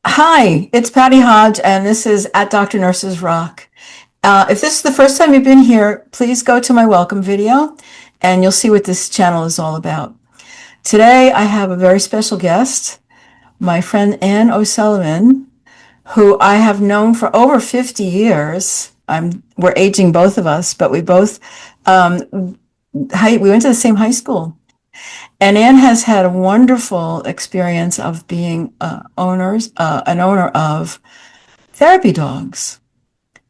Hi, it's Patty Hodge, and this is at Dr. Nurses Rock. If this is the first time you've been here, please go to my welcome video, and you'll see what this channel is all about. Today, I have a very special guest, my friend Anne OSullivan, who I have known for over 50 years. We're aging, both of us, but we went to the same high school. And Anne has had a wonderful experience of being an owner of therapy dogs,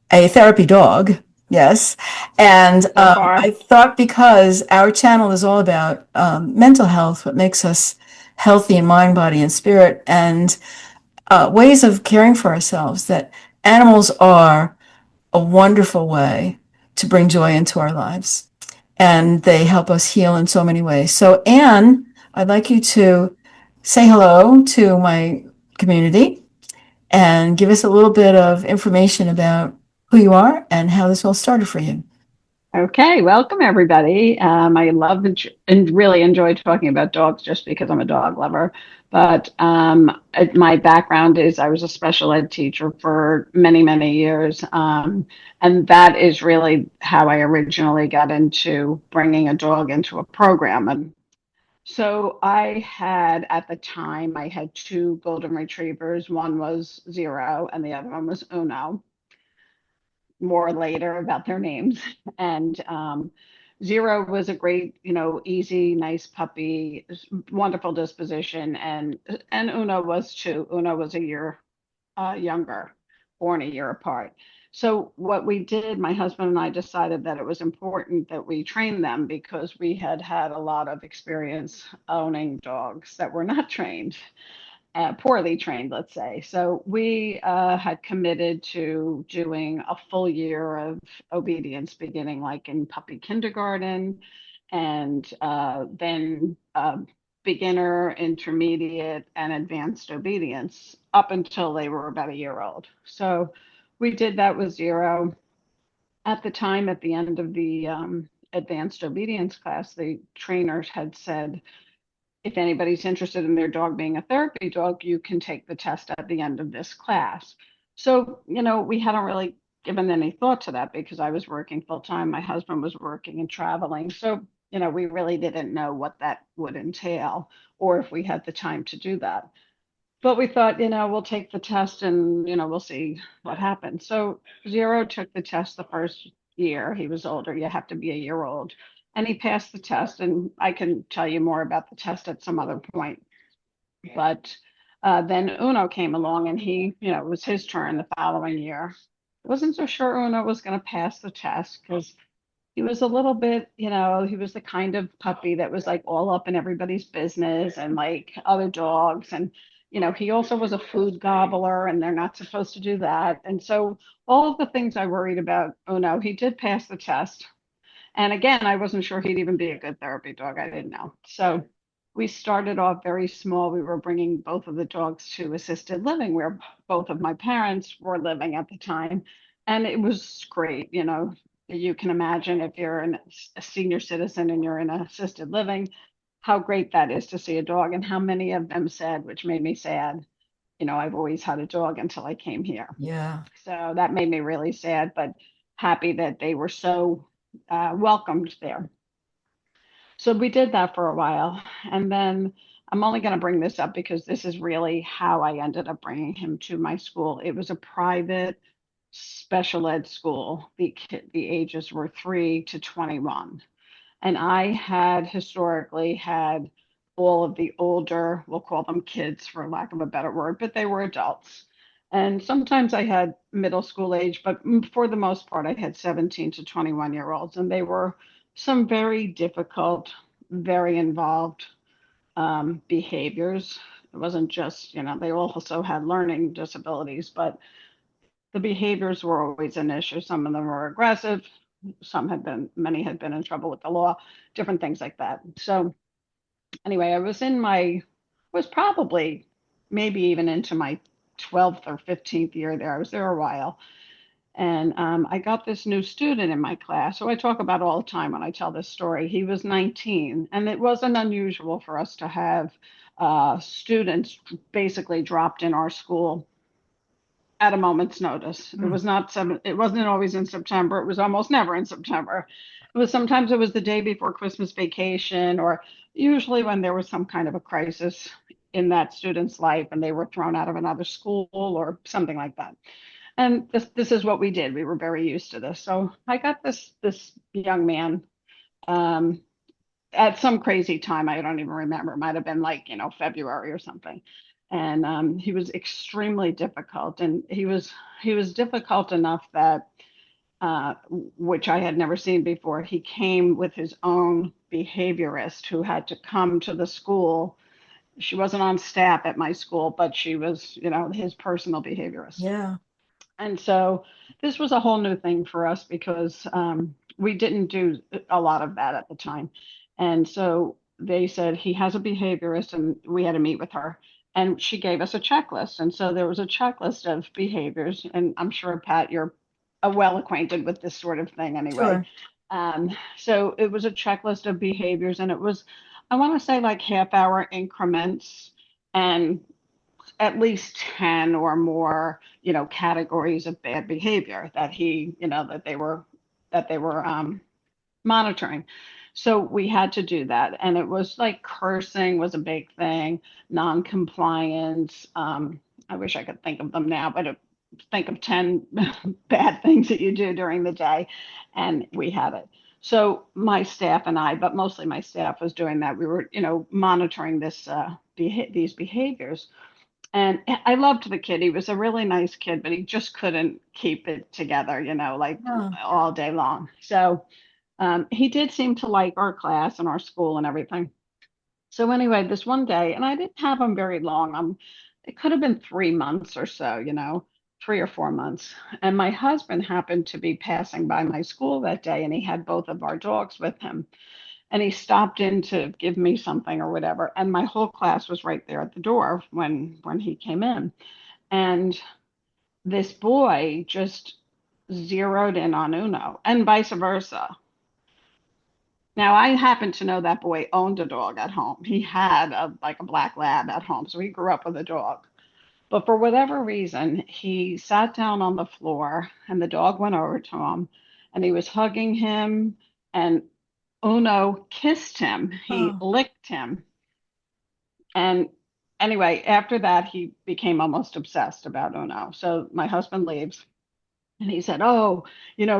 a therapy dog, yes. And So far. I thought, because our channel is all about mental health, what makes us healthy in mind, body, and spirit, and ways of caring for ourselves, that animals are a wonderful way to bring joy into our lives. And they help us heal in so many ways. So, Anne, I'd like you to say hello to my community and give us a little bit of information about who you are and how this all started for you. Okay, welcome everybody. I love and really enjoy talking about dogs just because I'm a dog lover. But my background is I was a special ed teacher for many, many years. And that is really how I originally got into bringing a dog into a program. And so at the time, I had two golden retrievers. One was Zero and the other one was Uno. More later about their names. And Zero was a great, easy, nice puppy, wonderful disposition, and Una was too. Una was a year younger, born a year apart. So what we did, my husband and I decided that it was important that we train them because we had had a lot of experience owning dogs that were not trained, poorly trained, let's say. So we had committed to doing a full year of obedience, beginning like in puppy kindergarten, and then beginner, intermediate, and advanced obedience up until they were about a year old. So we did that with Zero. At the time, at the end of the advanced obedience class, the trainers had said, if anybody's interested in their dog being a therapy dog, you can take the test at the end of this class. So, we hadn't really given any thought to that because I was working full time. My husband was working and traveling. So, we really didn't know what that would entail or if we had the time to do that. But we thought, we'll take the test and, we'll see what happens. So Zero took the test the first year. He was older. You have to be a year old. And he passed the test. And I can tell you more about the test at some other point. But then Uno came along and it was his turn the following year. I wasn't so sure Uno was going to pass the test because he was a little bit, he was the kind of puppy that was like all up in everybody's business and like other dogs. And, he also was a food gobbler and they're not supposed to do that. And so all of the things I worried about, oh no, he did pass the test. And again, I wasn't sure he'd even be a good therapy dog. I didn't know. So we started off very small. We were bringing both of the dogs to assisted living where both of my parents were living at the time. And it was great. You can imagine if you're a senior citizen and you're in assisted living, how great that is to see a dog and how many of them said, which made me sad, I've always had a dog until I came here. Yeah. So that made me really sad, but happy that they were so welcomed there. So we did that for a while. And then I'm only going to bring this up because this is really how I ended up bringing him to my school. It was a private special ed school. The ages were 3 to 21. And I had historically had all of the older, we'll call them kids for lack of a better word, but they were adults. And sometimes I had middle school age, but for the most part, I had 17 to 21-year-olds. And they were some very difficult, very involved behaviors. It wasn't just, they also had learning disabilities, but the behaviors were always an issue. Some of them were aggressive, many had been in trouble with the law, different things like that. So anyway, was probably maybe even into my 12th or 15th year there. I was there a while. And I got this new student in my class, who I talk about all the time when I tell this story. He was 19, and it wasn't unusual for us to have students basically dropped in our school at a moment's notice. It Mm. was not some, it wasn't always in September. It was almost never in September. It was sometimes it was the day before Christmas vacation, or usually when there was some kind of a crisis in that student's life and they were thrown out of another school or something like that. And this is what we did. We were very used to this. So I got this young man um, at some crazy time. I don't even remember. It might have been like, February or something. And he was extremely difficult. And he was difficult enough that which I had never seen before. He came with his own behaviorist who had to come to the school. She wasn't on staff at my school, but she was, his personal behaviorist. Yeah. And so this was a whole new thing for us because we didn't do a lot of that at the time. And so they said he has a behaviorist, and we had to meet with her. And she gave us a checklist. And so there was a checklist of behaviors. And I'm sure, Pat, you're well acquainted with this sort of thing anyway. Sure. So it was a checklist of behaviors, and it was, I want to say, like half-hour increments. And at least 10 or more, categories of bad behavior that they were monitoring. So we had to do that. And it was like cursing was a big thing, non-compliance. I wish I could think of them now, but think of 10 bad things that you do during the day. And we had it. So my staff and I, but mostly my staff was doing that. We were, monitoring these behaviors. And I loved the kid. He was a really nice kid, but he just couldn't keep it together, like No. all day long. So he did seem to like our class and our school and everything. So anyway, this one day, and I didn't have him very long. It could have been 3 months or so, 3 or 4 months. And my husband happened to be passing by my school that day, and he had both of our dogs with him. And he stopped in to give me something or whatever. And my whole class was right there at the door when he came in. And this boy just zeroed in on Uno and vice versa. Now I happen to know that boy owned a dog at home. He had a black lab at home, so he grew up with a dog. But for whatever reason, he sat down on the floor and the dog went over to him and he was hugging him, and Uno kissed him. He Oh. licked him. And anyway, after that, he became almost obsessed about Uno. So my husband leaves. And he said, "Oh,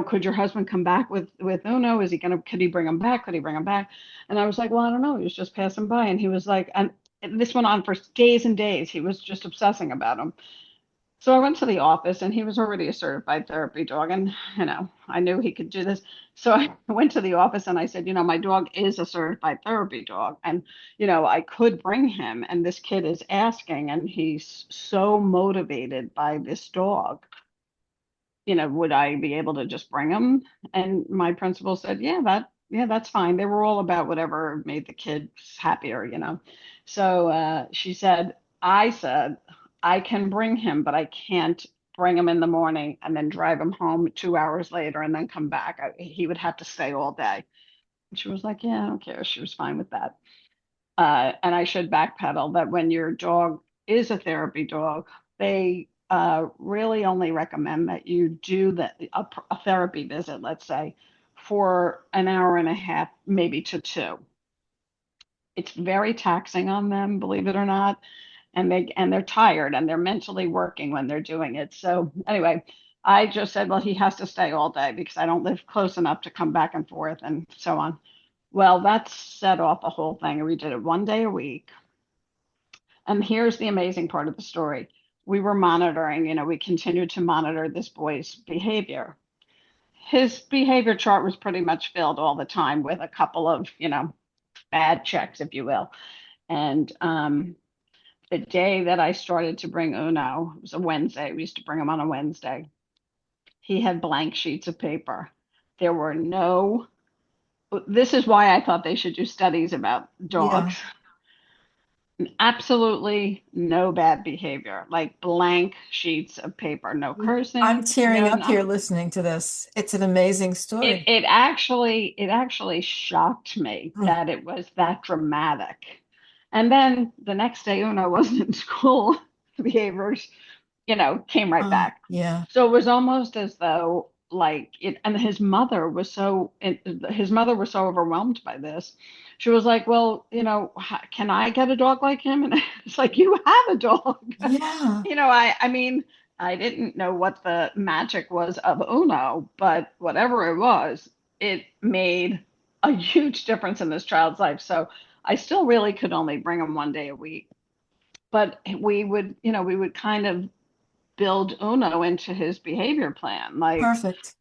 could your husband come back with Uno? Is he gonna? Could he bring him back? Could he bring him back?" And I was like, "Well, I don't know. He was just passing by." And he was like, and this went on for days and days. He was just obsessing about him. So I went to the office, and he was already a certified therapy dog, and I knew he could do this. So I went to the office and I said, "My dog is a certified therapy dog, and I could bring him, and this kid is asking, and he's so motivated by this dog. Would I be able to just bring them?" And my principal said, yeah, that's fine. They were all about whatever made the kids happier. So I said, I can bring him, but I can't bring him in the morning and then drive him home 2 hours later and then come back. He would have to stay all day. And she was like, yeah, I don't care. She was fine with that. And I should backpedal that when your dog is a therapy dog, they really only recommend that you do a therapy visit, let's say, for an hour and a half, maybe to two. It's very taxing on them, believe it or not, and they're tired and they're mentally working when they're doing it. So anyway, I just said, well, he has to stay all day because I don't live close enough to come back and forth and so on. Well, that set off the whole thing, and we did it one day a week. And here's the amazing part of the story. We were monitoring, we continued to monitor this boy's behavior. His behavior chart was pretty much filled all the time with a couple of, bad checks, if you will. And the day that I started to bring Uno, it was a Wednesday. We used to bring him on a Wednesday. He had blank sheets of paper. There were no, this is why I thought they should do studies about Yeah. dogs. Absolutely no bad behavior, like blank sheets of paper, no I'm cursing, tearing no up here nothing. listening to this. It's an amazing story. It actually shocked me Mm. that it was that dramatic. And then the next day, Una wasn't in school. The behaviors, came right Oh, back. yeah. So it was almost as though like it, and his mother was so overwhelmed by this. She was like, "Well, can I get a dog like him?" And it's like, "You have a dog." Yeah. I mean, I didn't know what the magic was of Uno, but whatever it was, it made a huge difference in this child's life. So I still really could only bring him one day a week, but we would kind of build Uno into his behavior plan. Perfect.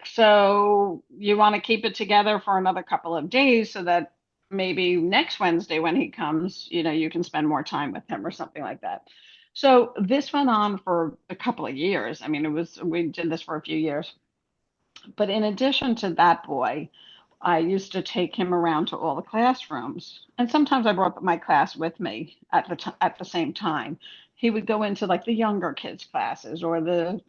So you want to keep it together for another couple of days so that maybe next Wednesday when he comes, you can spend more time with him or something like that. So this went on for a couple of years. I mean, we did this for a few years. But in addition to that boy, I used to take him around to all the classrooms, and sometimes I brought my class with me at the same time. He would go into like the younger kids' classes or the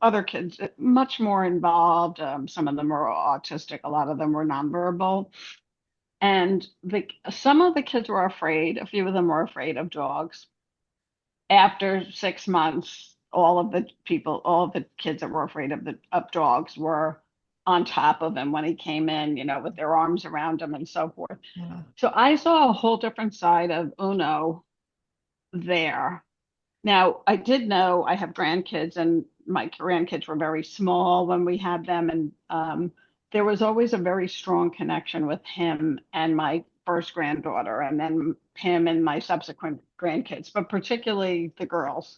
other kids, much more involved. Some of them were autistic, a lot of them were nonverbal, and some of the kids were afraid. A few of them were afraid of dogs. After 6 months, all of the kids that were afraid of dogs were on top of him when he came in, with their arms around him and so forth. Yeah. So I saw a whole different side of Uno there. Now, I did know I have grandkids, and my grandkids were very small when we had them, and there was always a very strong connection with him and my first granddaughter, and then him and my subsequent grandkids, but particularly the girls.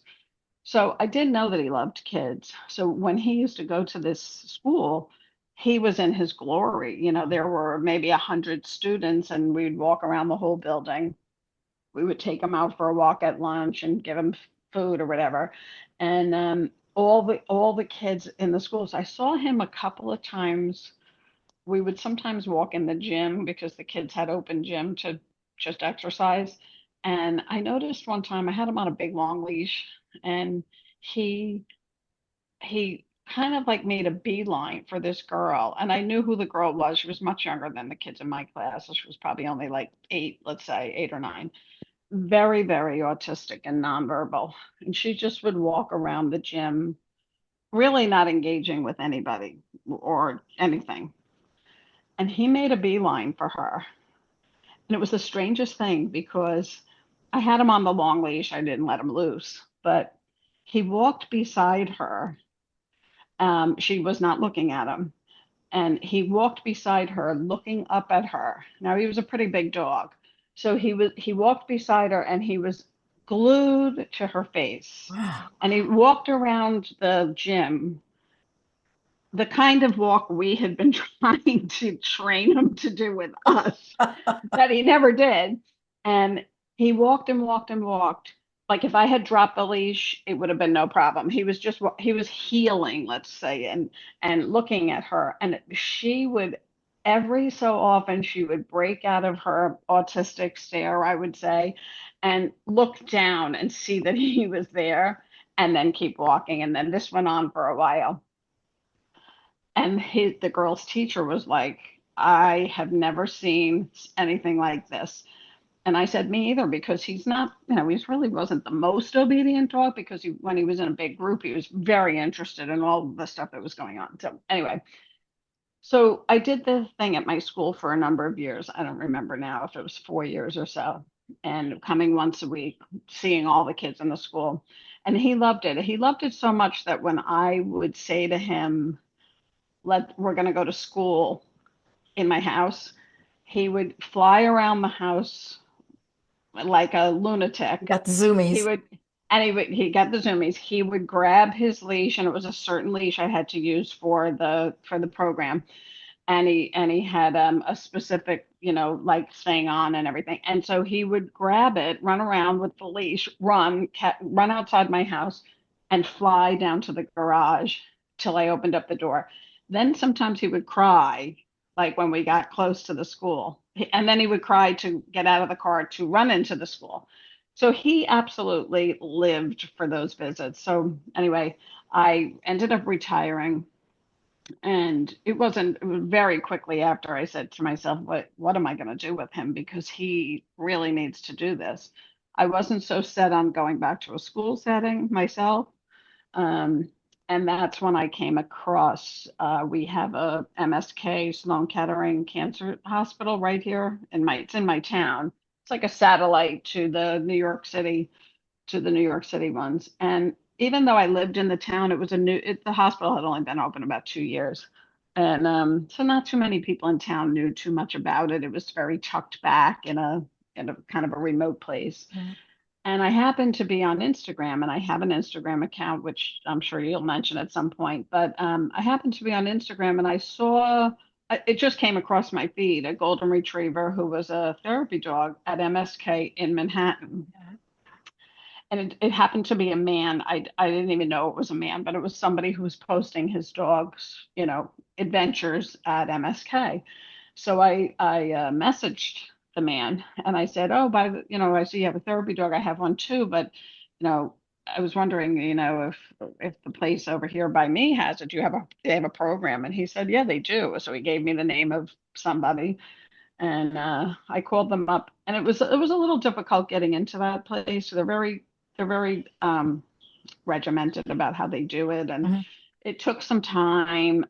So I did know that he loved kids. So when he used to go to this school, he was in his glory. There were maybe 100 students, and we'd walk around the whole building. We would take him out for a walk at lunch and give him food or whatever. And all the kids in the schools, I saw him a couple of times. We would sometimes walk in the gym because the kids had open gym to just exercise. And I noticed one time I had him on a big long leash, and he he kind of like made a beeline for this girl. And I knew who the girl was. She was much younger than the kids in my class. So she was probably only like 8, let's say 8 or 9. Very, very autistic and nonverbal. And she just would walk around the gym, really not engaging with anybody or anything. And he made a beeline for her. And it was the strangest thing because I had him on the long leash. I didn't let him loose, but he walked beside her. She was not looking at him. And he walked beside her, looking up at her. Now he was a pretty big dog. So he walked beside her and he was glued to her face. Wow. And he walked around the gym, the kind of walk we had been trying to train him to do with us, that he never did. And he walked and walked and walked. Like if I had dropped the leash, it would have been no problem. He was healing, let's say, and looking at her. And she would every so often she would break out of her autistic stare, I would say, and look down and see that he was there and then keep walking. And then this went on for a while. And the girl's teacher was like, I have never seen anything like this. And I said, me either, because he's not, he really wasn't the most obedient dog because when he was in a big group, he was very interested in all the stuff that was going on. So anyway, so I did the thing at my school for a number of years. I don't remember now if it was 4 years or so, and coming once a week, seeing all the kids in the school. And he loved it. He loved it so much that when I would say to him, we're going to go to school in my house, he would fly around the house like a You lunatic. got the He zoomies. would, he got the zoomies. He would grab his leash, and it was a certain leash I had to use for the program. And he had a specific, like thing on and everything. And so he would grab it, run around with the leash, run outside my house, and fly down to the garage till I opened up the door. Then sometimes he would cry, like when we got close to the school. and then he would cry to get out of the car to run into the school. So he absolutely lived for those visits. So anyway, I ended up retiring, and it was very quickly after I said to myself, what am I going to do with him? Because he really needs to do this. I wasn't so set on going back to a school setting myself. Um, and that's when I came across, we have a MSK Sloan Kettering Cancer Hospital right here it's in my town. It's like a satellite to the New York City ones. And even though I lived in the town, the hospital had only been open about 2 years. And so not too many people in town knew too much about it. It was very tucked back in a kind of a remote place. Mhm. And I happened to be on Instagram, and I have an Instagram account, which I'm sure you'll mention at some point. But I happened to be on Instagram, and I saw it just came across my feed, a golden retriever who was a therapy dog at MSK in Manhattan. And it happened to be a man. I didn't even know it was a man, but it was somebody who was posting his dog's, adventures at MSK. So I messaged the man and I said, "Oh, I see you have a therapy dog. I have one too, but you know, I was wondering, if the place over here by me has it. They have a program?" And he said, "Yeah, they do." So he gave me the name of somebody, and I called them up, and it was a little difficult getting into that place. They're very regimented about how they do it, and Mhm. it took some time.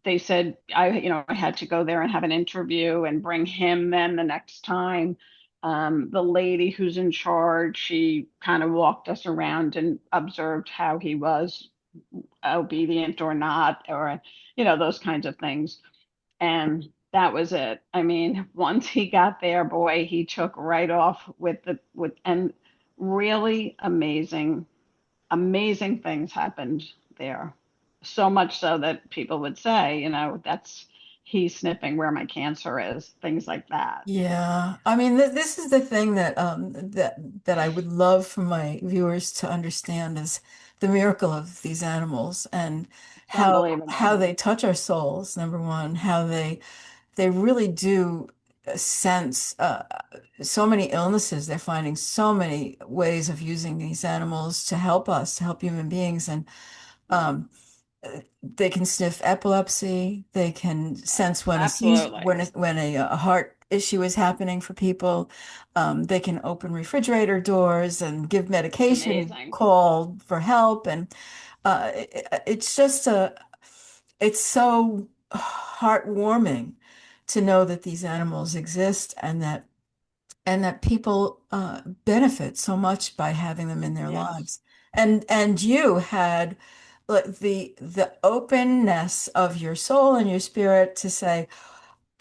They said I had to go there and have an interview and bring him then the next time. The lady who's in charge, she kind of walked us around and observed how he was obedient or not, or those kinds of things. And that was it. I mean, once he got there, boy, he took right off and really amazing things happened there. So much so that people would say, that's he's sniffing where my cancer is, things like that. Yeah, I mean, this is the thing that I would love for my viewers to understand is the miracle of these animals and It's how unbelievable. they touch our souls. Number one, how they really do sense so many illnesses. They're finding so many ways of using these animals to help us, to help human beings, and um, they can sniff epilepsy. They can sense when a seizure, Absolutely. when a heart issue is happening for people. They can open refrigerator doors and give It's medication, amazing. call for help, and it's just it's so heartwarming to know that these animals exist and that people benefit so much by having them in their Yes. lives. And you had like the openness of your soul and your spirit to say,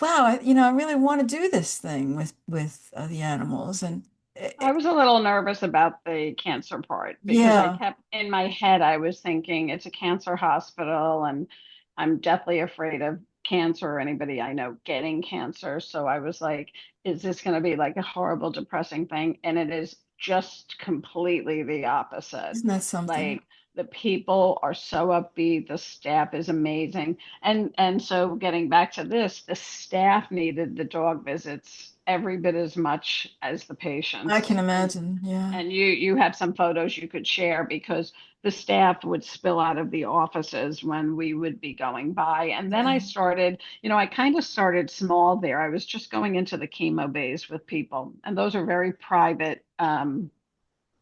"Wow, I really want to do this thing with the animals." And I was a little nervous about the cancer part because I yeah, kept in my head, I was thinking it's a cancer hospital and I'm deathly afraid of cancer or anybody I know getting cancer. So I was like, is this going to be like a horrible, depressing thing? And it is just completely the opposite. isn't that something? Like the people are so upbeat, the staff is amazing. And so getting back to this, the staff needed the dog visits every bit as much as the I can patients. imagine. Yeah, And you have some photos you could share because the staff would spill out of the offices when we would be going by. And then yeah. I kind of started small there. I was just going into the chemo bays with people, and those are very private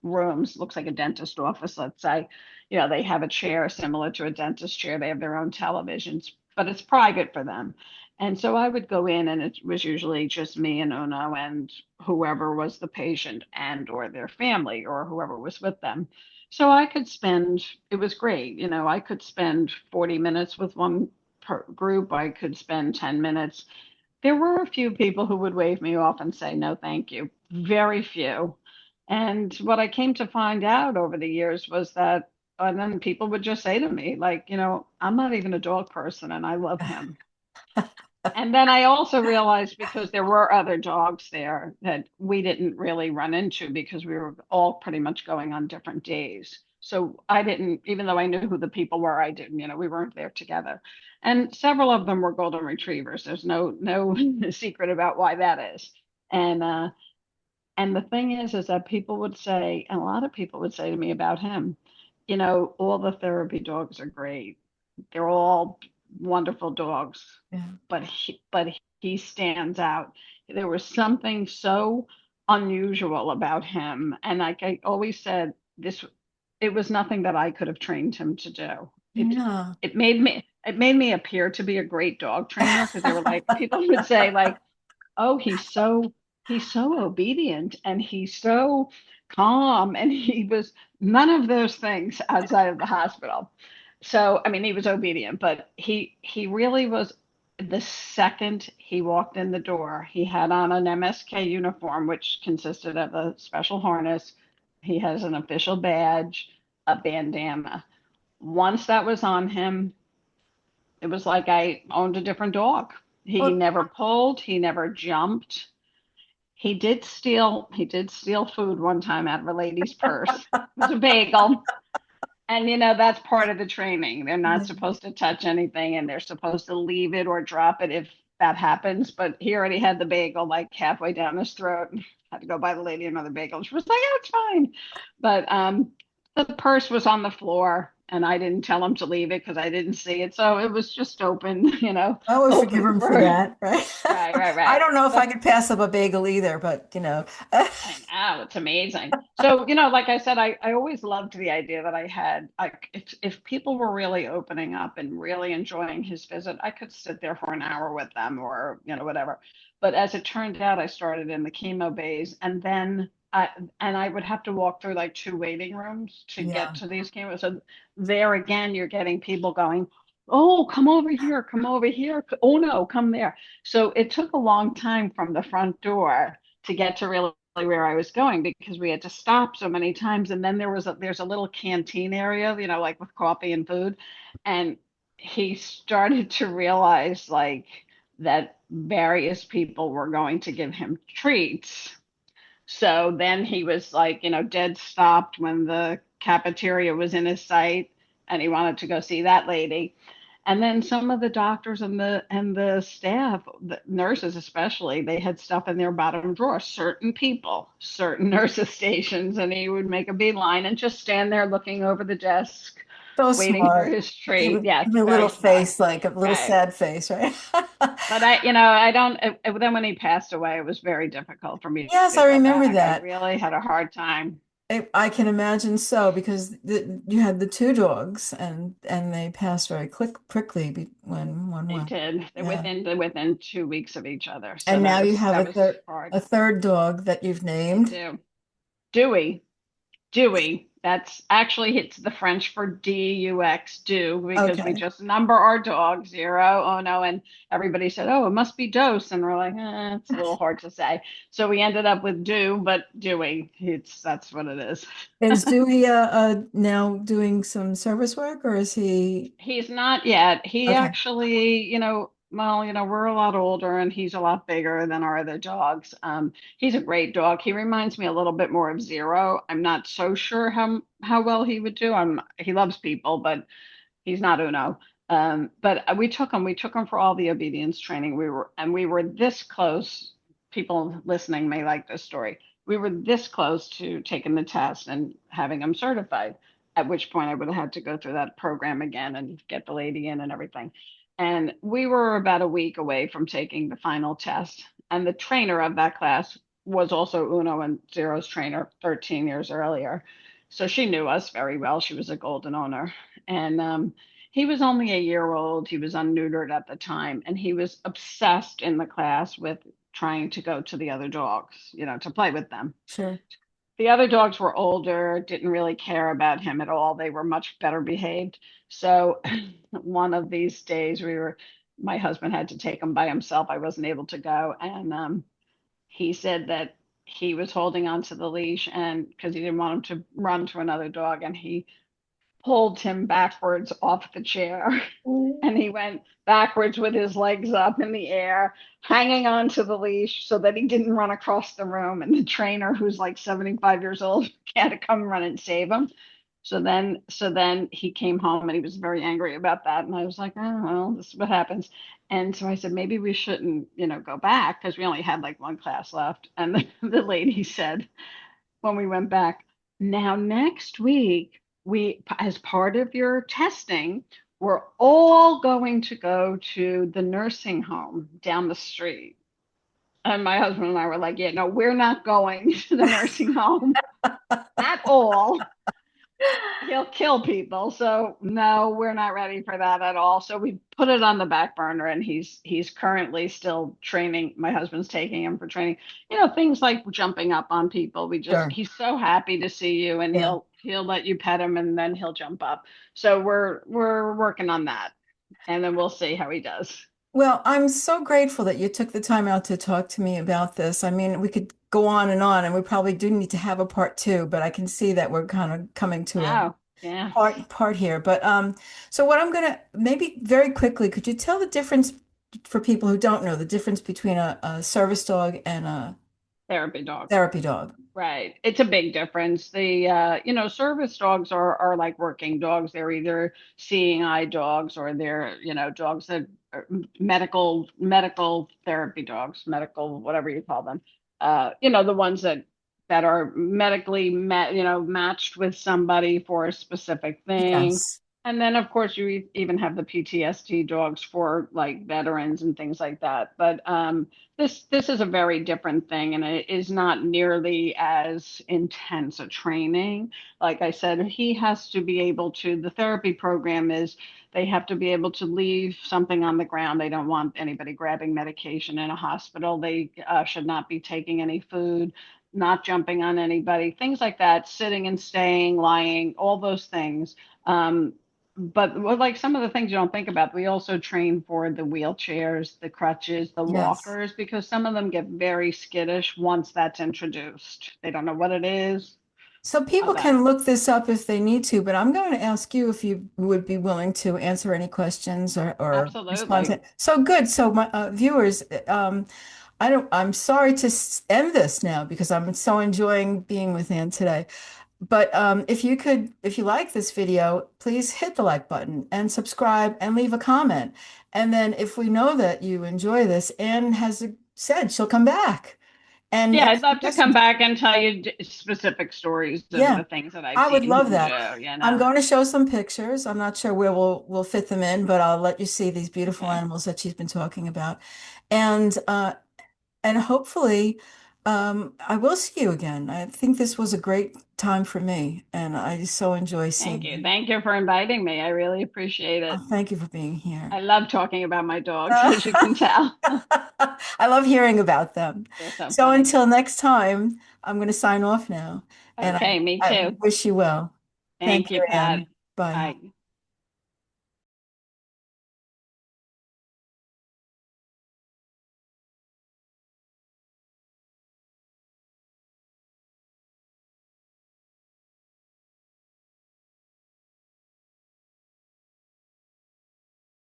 rooms. Looks like a dentist office, let's say. They have a chair similar to a dentist chair. They have their own televisions, but it's private for them. And so I would go in, and it was usually just me and Uno and whoever was the patient and or their family or whoever was with them. So it was great. I could spend 40 minutes with one group. I could spend 10 minutes. There were a few people who would wave me off and say, no, thank you. Very few. And what I came to find out over the years was that, and then people would just say to me, like, I'm not even a dog person and I love him. And then I also realized because there were other dogs there that we didn't really run into because we were all pretty much going on different days. So I didn't, even though I knew who the people were, I didn't, we weren't there together. And several of them were golden retrievers. There's no secret about why that is. And and the thing is that people would say, and a lot of people would say to me about him, all the therapy dogs are great. They're all wonderful dogs, Yeah. but he stands out. There was something so unusual about him, and like I always said, this it was nothing that I could have trained him to do. Yeah. It made me appear to be a great dog trainer because they were like people would say like, oh, he's so obedient and he's so calm, and he was none of those things outside of the hospital. So I mean he was obedient, but he really was. The second he walked in the door, he had on an MSK uniform which consisted of a special harness. He has an official badge, a bandana. Once that was on him, it was like I owned a different dog. He Well, never pulled, he never jumped. He did steal food one time out of a lady's purse. It was a bagel. And that's part of the training. They're not supposed to touch anything and they're supposed to leave it or drop it if that happens. But he already had the bagel like halfway down his throat. Had to go buy the lady another bagel. She was like, "Oh, it's fine." But the purse was on the floor and I didn't tell him to leave it because I didn't see it. So it was just open, I would forgive open him for for that, right? right, right, I right. don't know if I But could pass up a bagel either, but. I know, it's amazing. So, like I said, I always loved the idea that I had, like, if people were really opening up and really enjoying his visit, I could sit there for an hour with them or, whatever. But as it turned out, I started in the chemo bays and then I would have to walk through like two waiting rooms to get Yeah. to these chemo. So there again, you're getting people going, oh, come over here, come over here. Oh no, come there. So it took a long time from the front door to get to really where I was going because we had to stop so many times. And then there's a little canteen area, like with coffee and food. And he started to realize like that various people were going to give him treats. So then he was like, dead stopped when the cafeteria was in his sight and he wanted to go see that lady. And then some of the doctors and the staff, the nurses especially, they had stuff in their bottom drawer. Certain people, certain nurses stations, and he would make a beeline and just stand there looking over the desk, So waiting for smart. his Give treat. me Yes, give me a little very smart. face, like a little Right. sad face, right? But I don't. Then when he passed away, it was very difficult for me Yes, to I go remember back. I that. really had a hard time. I can imagine so because you had the two dogs and they passed very quickly when one They went. did Yeah. within 2 weeks of each other. So And that now you was have that was hard. a third dog that you've I named. do. Dewey. Dewey. That's actually it's the French for DUX, do, because we Okay. just number our dog 0. Oh no, and everybody said, oh, it must be dose, and we're like, it's a little hard to say. So we ended up with do, but Dewey. That's what it is. Is Dewey now doing some service work or is he He's not yet. He okay? actually, well, we're a lot older and he's a lot bigger than our other dogs. He's a great dog. He reminds me a little bit more of Zero. I'm not so sure how well he would do. He loves people, but he's not Uno. But we took him for all the obedience training. We were this close. People listening may like this story. We were this close to taking the test and having him certified, at which point I would have had to go through that program again and get the lady in and everything. And we were about a week away from taking the final test. And the trainer of that class was also Uno and Zero's trainer 13 years earlier. So she knew us very well. She was a golden owner. And he was only a year old. He was unneutered at the time, and he was obsessed in the class with trying to go to the other dogs, to play with them. Sure. The other dogs were older, didn't really care about him at all. They were much better behaved. So one of these days, my husband had to take him by himself. I wasn't able to go, and he said that he was holding onto the leash and because he didn't want him to run to another dog, and he pulled him backwards off the chair. And he went backwards with his legs up in the air, hanging onto the leash so that he didn't run across the room. And the trainer, who's like 75 years old, had to come run and save him. So then he came home and he was very angry about that. And I was like, oh, well, this is what happens. And so I said, maybe we shouldn't, go back because we only had like one class left. And the lady said, when we went back, now next week, as part of your testing, we're all going to go to the nursing home down the street. And my husband and I were like, yeah, no, we're not going to the nursing home at all. He'll kill people. So no, we're not ready for that at all. So we put it on the back burner, and he's currently still training. My husband's taking him for training. Things like jumping up on people. Sure. He's so happy to see you, and Yeah. he'll let you pet him, and then he'll jump up. So we're working on that, and then we'll see how he does. Well, I'm so grateful that you took the time out to talk to me about this. I mean, we could go on, and we probably do need to have a part two, but I can see that we're kind of coming to a Oh, yeah. part here. But so what I'm gonna maybe very quickly, could you tell the difference for people who don't know the difference between a service dog and a Therapy dog. therapy dog? Right. It's a big difference. Service dogs are like working dogs. They're either seeing eye dogs or they're, dogs that are medical therapy dogs, medical, whatever you call them. The ones that are medically matched with somebody for a specific thing. Yes. And then, of course, you even have the PTSD dogs for like veterans and things like that. But this is a very different thing, and it is not nearly as intense a training. Like I said, he has to be able to. The therapy program is they have to be able to leave something on the ground. They don't want anybody grabbing medication in a hospital. They should not be taking any food, not jumping on anybody, things like that. Sitting and staying, lying, all those things. But like some of the things you don't think about, we also train for the wheelchairs, the crutches, the Yes. walkers, because some of them get very skittish once that's introduced. They don't know what it is. So All people that. can look this up if they need to, but I'm going to ask you if you would be willing to answer any questions or respond Absolutely. to. So good. So my viewers, I'm sorry to end this now because I'm so enjoying being with Anne today. But if you like this video, please hit the like button and subscribe and leave a comment. And then if we know that you enjoy this, Anne has said she'll come back and Yeah, I'd answer love to come questions. back and tell you specific stories of Yeah, the things that I've I would seen love him that. I'm do. going to show some pictures. I'm not sure where we'll fit them in, but I'll let you see these beautiful Okay. animals that she's been talking about. And hopefully I will see you again. I think this was a great time for me, and I so enjoy Thank seeing you. you. Thank you for inviting me. I really appreciate it. Thank you for being here. I love talking about my dogs, Uh, as you can tell. I love hearing about them. They're so So funny. until next time, I'm going to sign off now, and Okay, me I too. wish you well. Thank Thank you, you, Pat. Anne. Bye. Bye.